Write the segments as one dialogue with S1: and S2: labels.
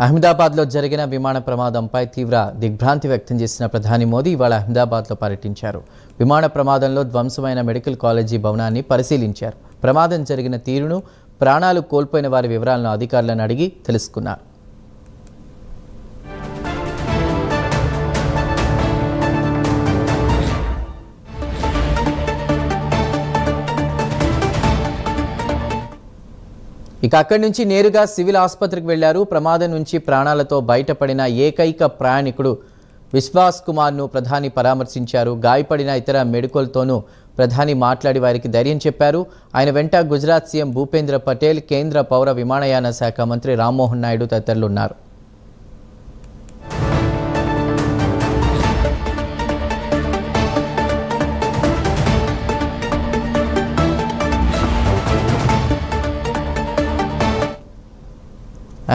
S1: అహ్మదాబాద్లో జరిగిన విమాన ప్రమాదంపై తీవ్ర దిగ్భ్రాంతి వ్యక్తం చేసిన ప్రధాని మోదీ ఇవాళ అహ్మదాబాద్లో పర్యటించారు. విమాన ప్రమాదంలో ధ్వంసమైన మెడికల్ కాలేజీ భవనాన్ని పరిశీలించారు. ప్రమాదం జరిగిన తీరును, ప్రాణాలు కోల్పోయిన వారి వివరాలను అధికారులను అడిగి తెలుసుకున్నారు. ఇక అక్కడి నుంచి నేరుగా సివిల్ ఆసుపత్రికి వెళ్లారు. ప్రమాదం నుంచి ప్రాణాలతో బయటపడిన ఏకైక ప్రయాణికుడు విశ్వాస్ కుమార్ను ప్రధాని పరామర్శించారు. గాయపడిన ఇతర మెడికల్తోనూ ప్రధాని మాట్లాడి వారికి ధైర్యం చెప్పారు. ఆయన వెంట గుజరాత్ సీఎం భూపేంద్ర పటేల్, కేంద్ర పౌర విమానయాన శాఖ మంత్రి రామ్మోహన్ నాయుడు తదితరులు ఉన్నారు.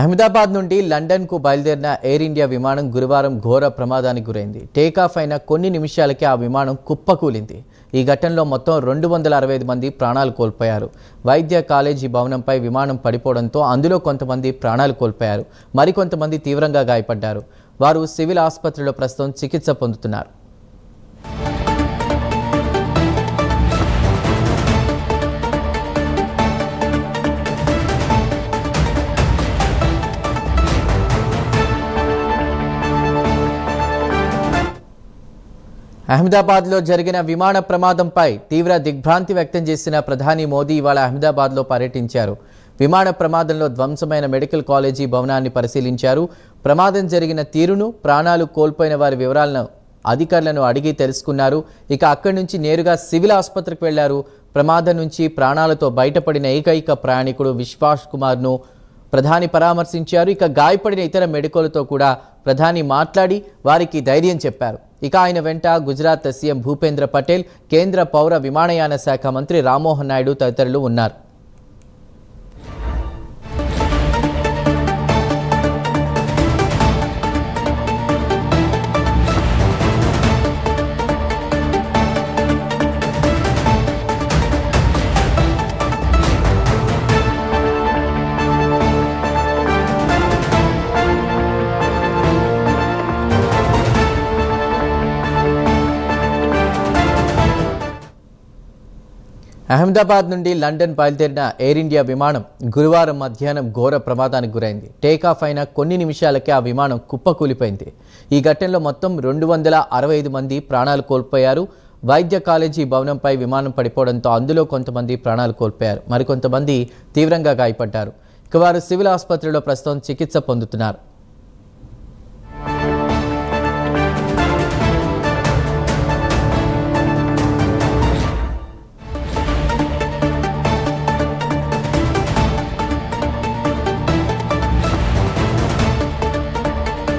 S1: అహ్మదాబాద్ నుండి లండన్కు బయలుదేరిన ఎయిర్ ఇండియా విమానం గురువారం ఘోర ప్రమాదానికి గురైంది. టేకాఫ్ అయిన కొన్ని నిమిషాలకే ఆ విమానం కుప్పకూలింది. ఈ ఘటనలో మొత్తం 265 మంది ప్రాణాలు కోల్పోయారు. వైద్య కాలేజీ భవనంపై విమానం పడిపోవడంతో అందులో కొంతమంది ప్రాణాలు కోల్పోయారు. మరికొంతమంది తీవ్రంగా గాయపడ్డారు. వారు సివిల్ ఆసుపత్రిలో ప్రస్తుతం చికిత్స పొందుతున్నారు. అహ్మదాబాద్లో జరిగిన విమాన ప్రమాదంపై తీవ్ర దిగ్భ్రాంతి వ్యక్తం చేసిన ప్రధాని మోదీ ఇవాళ అహ్మదాబాద్లో పర్యటించారు. విమాన ప్రమాదంలో ధ్వంసమైన మెడికల్ కాలేజీ భవనాన్ని పరిశీలించారు. ప్రమాదం జరిగిన తీరును, ప్రాణాలు కోల్పోయిన వారి వివరాలను అధికారులను అడిగి తెలుసుకున్నారు. ఇక అక్కడి నుంచి నేరుగా సివిల్ ఆసుపత్రికి వెళ్లారు. ప్రమాదం నుంచి ప్రాణాలతో బయటపడిన ఏకైక ప్రయాణికుడు విశ్వాస్ కుమార్ను ప్రధాని పరామర్శించారు. ఇక గాయపడిన ఇతర మెడికల్తో కూడా ప్రధాని మాట్లాడి వారికి ధైర్యం చెప్పారు. ఇక ఆయన వెంట గుజరాత్ సీఎం భూపేంద్ర పటేల్, కేంద్ర పౌర విమానయాన శాఖ మంత్రి రామ్మోహన్ నాయుడు తదితరులు ఉన్నారు. అహ్మదాబాద్ నుండి లండన్ బయలుదేరిన ఎయిర్ ఇండియా విమానం గురువారం మధ్యాహ్నం ఘోర ప్రమాదానికి గురైంది. టేకాఫ్ అయిన కొన్ని నిమిషాలకే ఆ విమానం కుప్పకూలిపోయింది. ఈ ఘటనలో మొత్తం 265 మంది ప్రాణాలు కోల్పోయారు. వైద్య కాలేజీ భవనంపై విమానం పడిపోవడంతో అందులో కొంతమంది ప్రాణాలు కోల్పోయారు. మరికొంతమంది తీవ్రంగా గాయపడ్డారు. ఇక వారు సివిల్ ఆసుపత్రిలో ప్రస్తుతం చికిత్స పొందుతున్నారు.